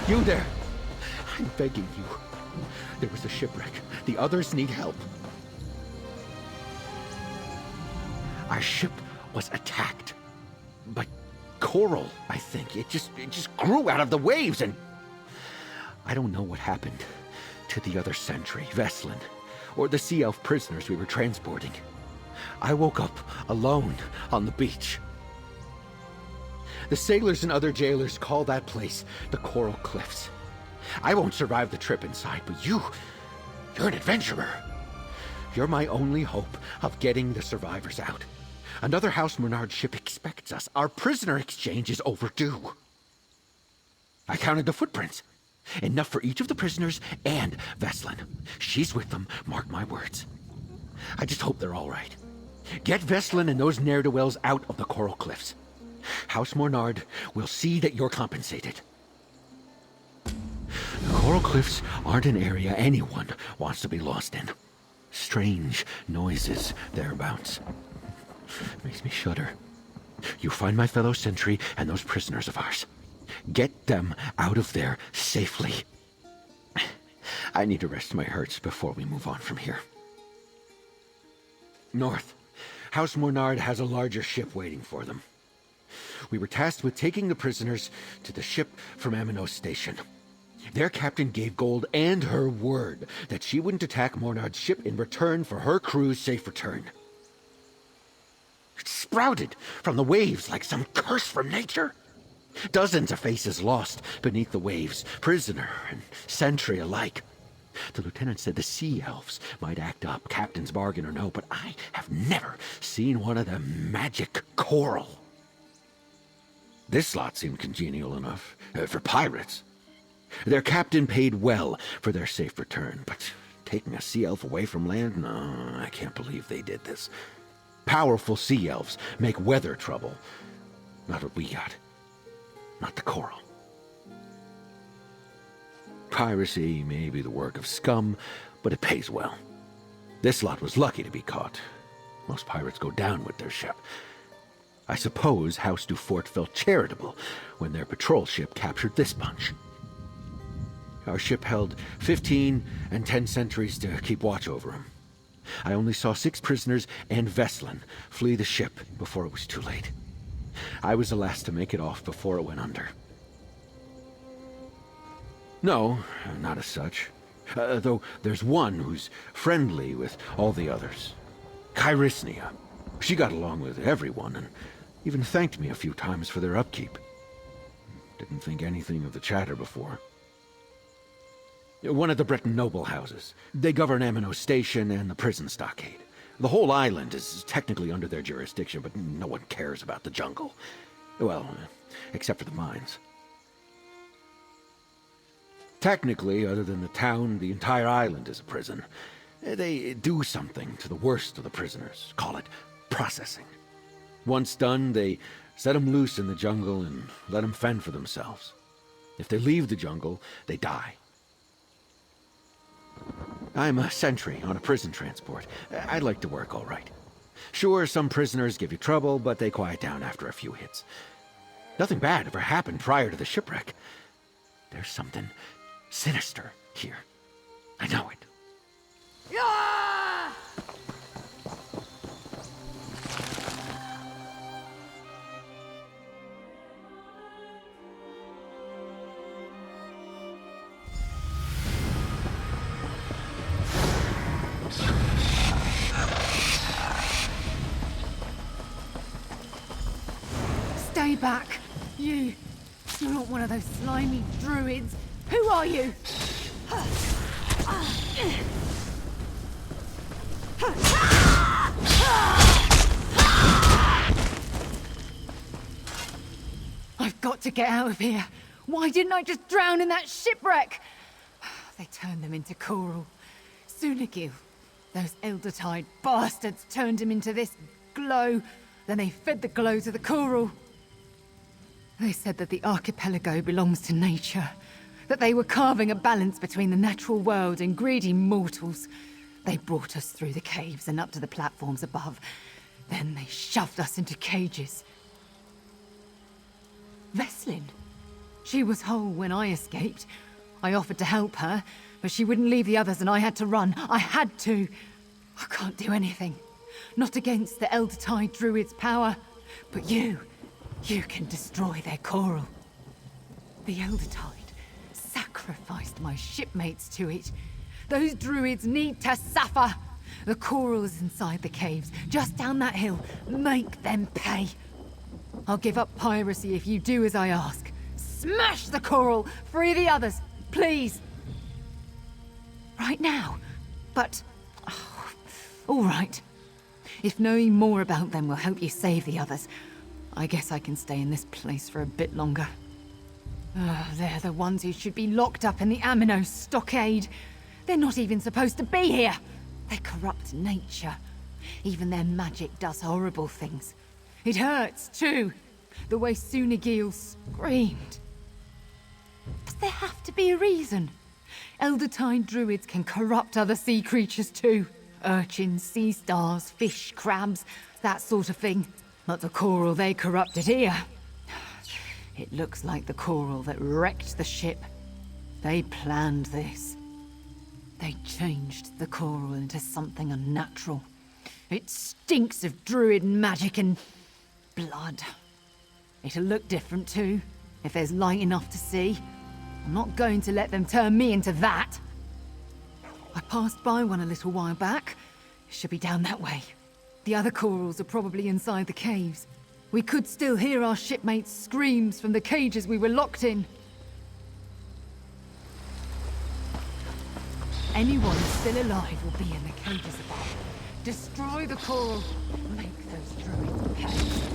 You there! I'm begging you. There was a shipwreck. The others need help. Our ship was attacked by coral, I think. It just grew out of the waves, and I don't know what happened to the other sentry, Veslin, or the sea elf prisoners we were transporting. I woke up alone on the beach. The sailors and other jailers call that place the Coral Cliffs. I won't survive the trip inside, but you're an adventurer. You're my only hope of getting the survivors out. Another House Menard ship expects us. Our prisoner exchange is overdue. I counted the footprints. Enough for each of the prisoners and Veslin. She's with them, mark my words. I just hope they're all right. Get Veslin and those ne'er-do-wells out of the Coral Cliffs. House Menard will see that you're compensated. The Coral Cliffs aren't an area anyone wants to be lost in. Strange noises thereabouts. Makes me shudder. You find my fellow sentry and those prisoners of ours. Get them out of there safely. I need to rest my hurts before we move on from here. North. House Menard has a larger ship waiting for them. We were tasked with taking the prisoners to the ship from Aminos Station. Their captain gave Gold and her word that she wouldn't attack Menard's ship in return for her crew's safe return. It sprouted from the waves like some curse from nature. Dozens of faces lost beneath the waves, prisoner and sentry alike. The lieutenant said the sea elves might act up, captain's bargain or no, but I have never seen one of them magic coral. This lot seemed congenial enough for pirates. Their captain paid well for their safe return, but taking a sea elf away from land? No, I can't believe they did this. Powerful sea elves make weather trouble. Not what we got. Not the coral. Piracy may be the work of scum, but it pays well. This lot was lucky to be caught. Most pirates go down with their ship. I suppose House Dufort felt charitable when their patrol ship captured this bunch. Our ship held 15 and 10 sentries to keep watch over them. I only saw 6 prisoners and Veslin flee the ship before it was too late. I was the last to make it off before it went under. No, not as such. Though there's one who's friendly with all the others. Kairisnia. She got along with everyone and even thanked me a few times for their upkeep. Didn't think anything of the chatter before. One of the Breton noble houses. They govern Aminos Station and the prison stockade. The whole island is technically under their jurisdiction, but no one cares about the jungle. Well, except for the mines. Technically, other than the town, the entire island is a prison. They do something to the worst of the prisoners. Call it processing. Once done, they set them loose in the jungle and let them fend for themselves. If they leave the jungle, they die. I'm a sentry on a prison transport. I like to work all right. Sure, some prisoners give you trouble, but they quiet down after a few hits. Nothing bad ever happened prior to the shipwreck. There's something sinister here. I know it. Stay back! You're not one of those slimy druids. Who are you? I've got to get out of here. Why didn't I just drown in that shipwreck? They turned them into coral. Sunagil, those elder-tide bastards turned him into this glow. Then they fed the glow to the coral. They said that the archipelago belongs to nature, that they were carving a balance between the natural world and greedy mortals. They brought us through the caves and up to the platforms above. Then they shoved us into cages. Veslin, She was whole when I escaped. I offered to help her, but she wouldn't leave the others and I had to run. I had to. I can't do anything. Not against the Elder Tide Druid's power. But you can destroy their coral. The Elder Tide sacrificed my shipmates to it. Those druids need to suffer. The coral is inside the caves, just down that hill. Make them pay. I'll give up piracy if you do as I ask. Smash the coral! Free the others, please! Right now? But... oh, all right. If knowing more about them will help you save the others, I guess I can stay in this place for a bit longer. They're the ones who should be locked up in the Amino stockade. They're not even supposed to be here. They corrupt nature. Even their magic does horrible things. It hurts, too. The way Sunigil screamed. Does there have to be a reason? Elder Tide druids can corrupt other sea creatures, too. Urchins, sea stars, fish, crabs, that sort of thing. But the coral they corrupted here... it looks like the coral that wrecked the ship. They planned this. They changed the coral into something unnatural. It stinks of druid magic and... blood. It'll look different too, if there's light enough to see. I'm not going to let them turn me into that. I passed by one a little while back. It should be down that way. The other corals are probably inside the caves. We could still hear our shipmates' screams from the cages we were locked in. Anyone still alive will be in the cages above. Destroy the coral. Make those druids pay.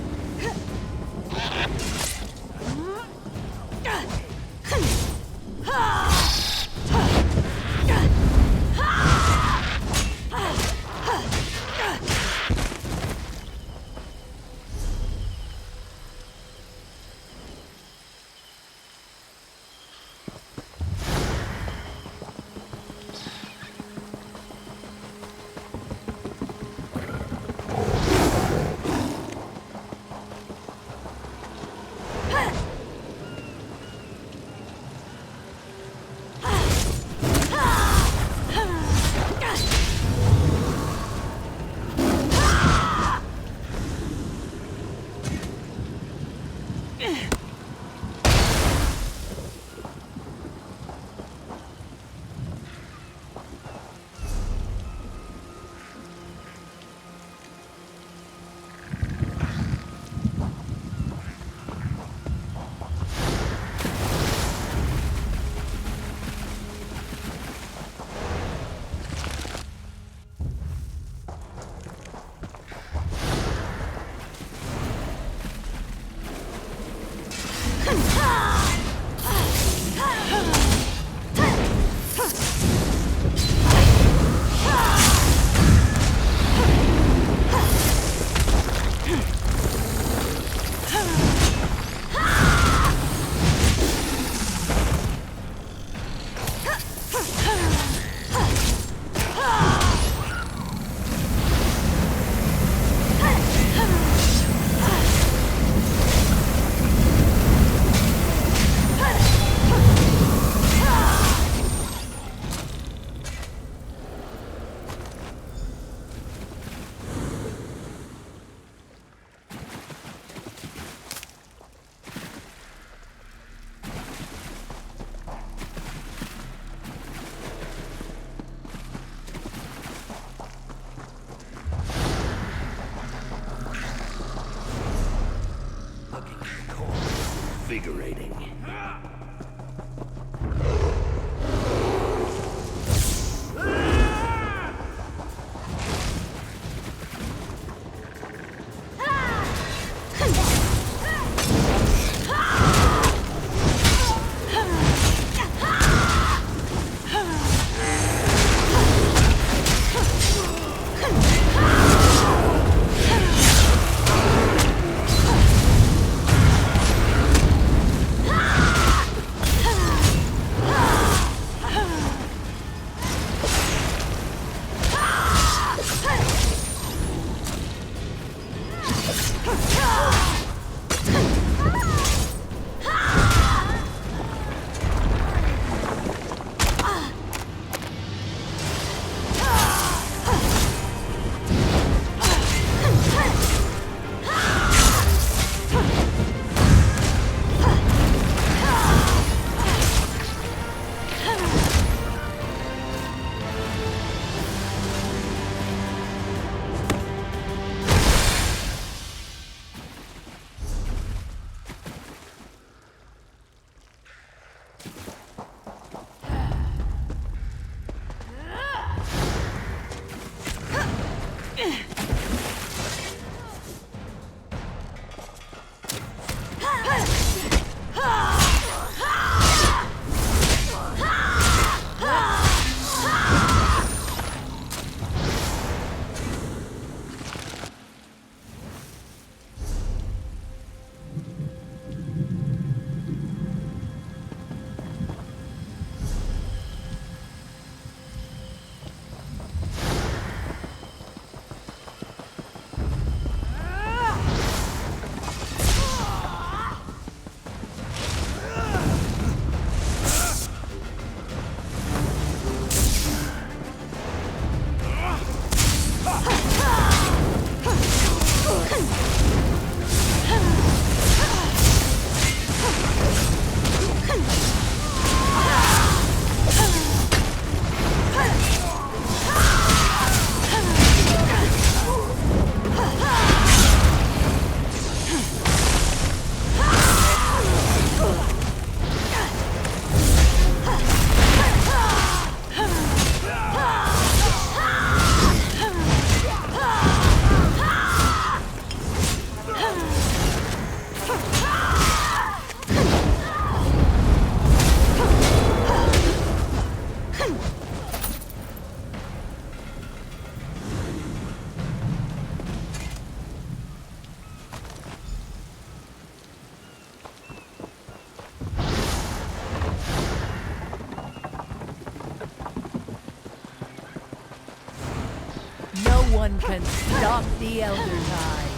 Invigorating. one can stop the Elder Tide.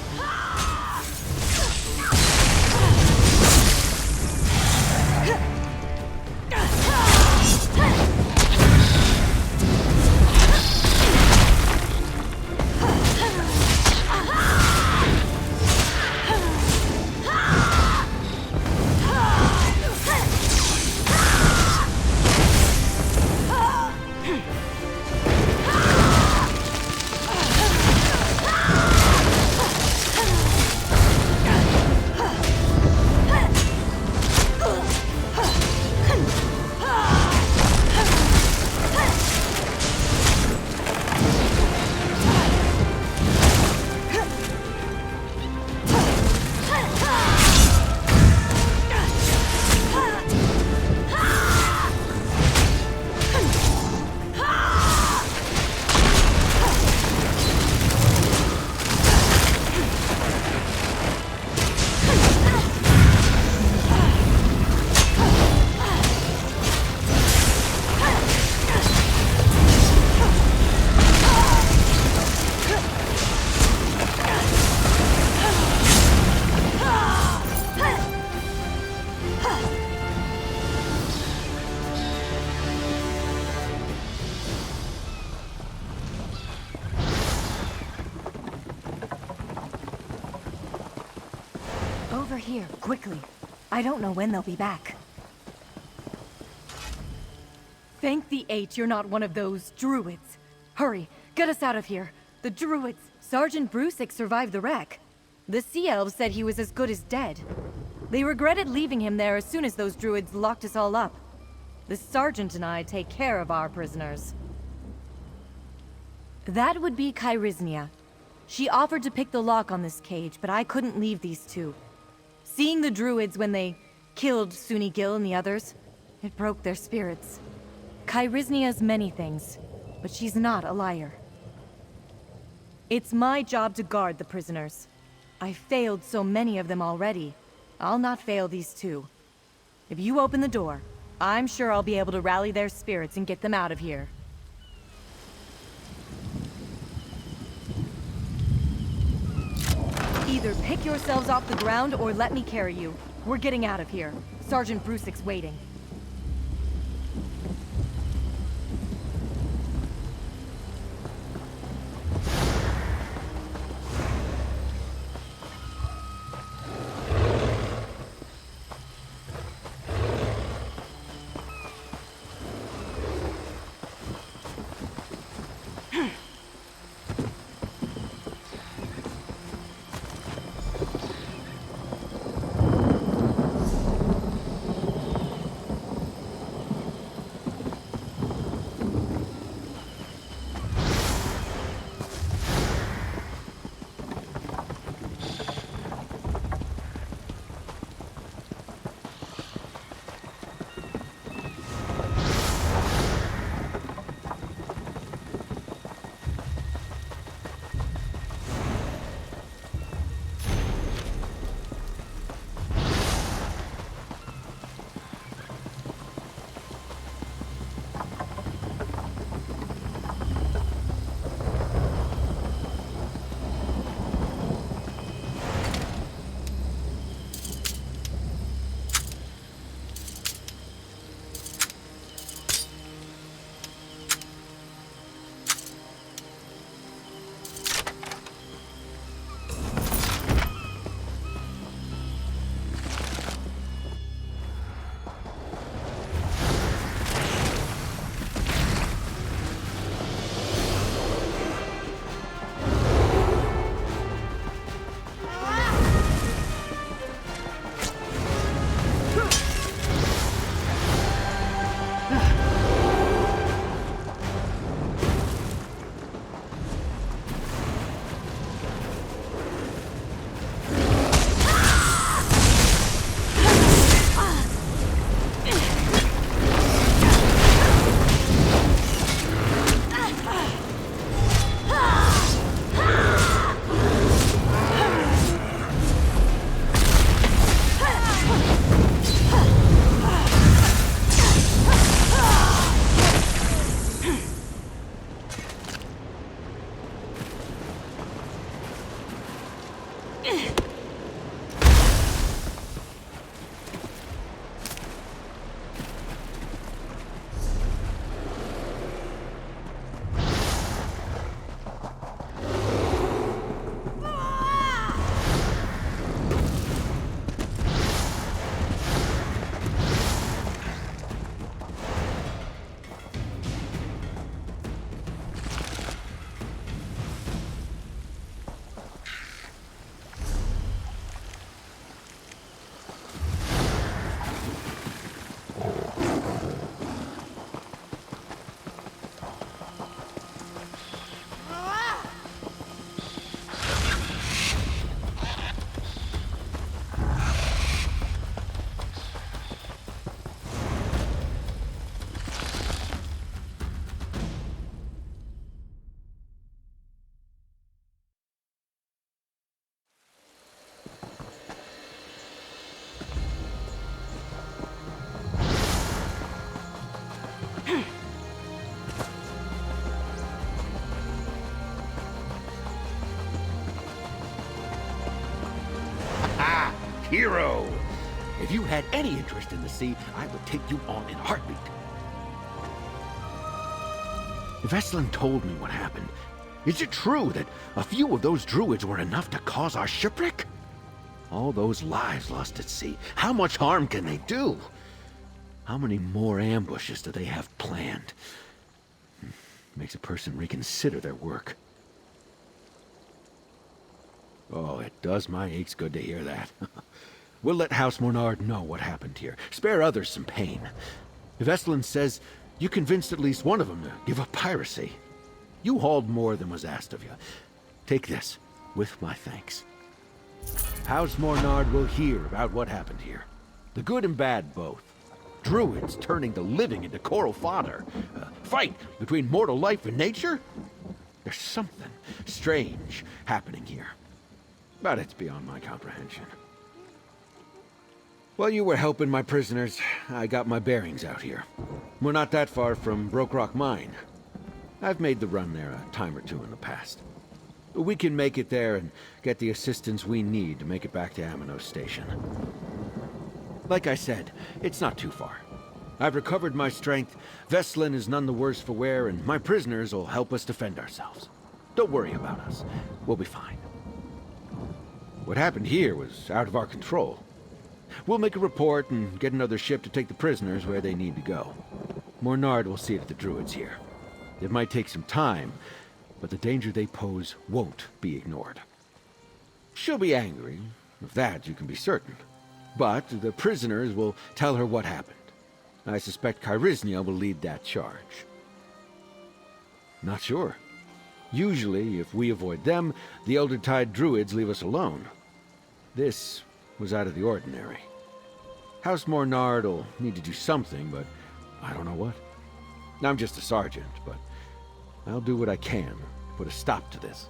Over here, quickly. I don't know when they'll be back. Thank the Eight you're not one of those druids. Hurry, get us out of here. The druids. Sergeant Brusick survived the wreck. The Sea Elves said he was as good as dead. They regretted leaving him there as soon as those druids locked us all up. The Sergeant and I take care of our prisoners. That would be Kyrysnia. She offered to pick the lock on this cage, but I couldn't leave these two. Seeing the druids when they killed Suni Gil and the others, it broke their spirits. Kyrysnia's many things, but she's not a liar. It's my job to guard the prisoners. I failed so many of them already. I'll not fail these two. If you open the door, I'm sure I'll be able to rally their spirits and get them out of here. Either pick yourselves off the ground or let me carry you. We're getting out of here. Sergeant Brusick's waiting. hero! If you had any interest in the sea, I would take you on in a heartbeat. Veslin told me what happened. Is it true that a few of those druids were enough to cause our shipwreck? All those lives lost at sea. How much harm can they do? How many more ambushes do they have planned? Makes a person reconsider their work. Oh, it does my aches good to hear that. We'll let House Mornard know what happened here. Spare others some pain. Veslin says you convinced at least one of them to give up piracy. You hauled more than was asked of you. Take this, with my thanks. House Mornard will hear about what happened here. The good and bad both. Druids turning the living into coral fodder. A fight between mortal life and nature? There's something strange happening here. But it's beyond my comprehension. While you were helping my prisoners, I got my bearings out here. We're not that far from Broke Rock Mine. I've made the run there a time or two in the past. We can make it there and get the assistance we need to make it back to Amino Station. Like I said, it's not too far. I've recovered my strength, Veslin is none the worse for wear, and my prisoners will help us defend ourselves. Don't worry about us. We'll be fine. What happened here was out of our control. We'll make a report and get another ship to take the prisoners where they need to go. Mornard will see to the druids here. It might take some time, but the danger they pose won't be ignored. She'll be angry, of that you can be certain. But the prisoners will tell her what happened. I suspect Chirysnia will lead that charge. Not sure. Usually, if we avoid them, the Elder Tide druids leave us alone. This was out of the ordinary. House Mornard will need to do something, but I don't know what. I'm just a sergeant, but I'll do what I can to put a stop to this.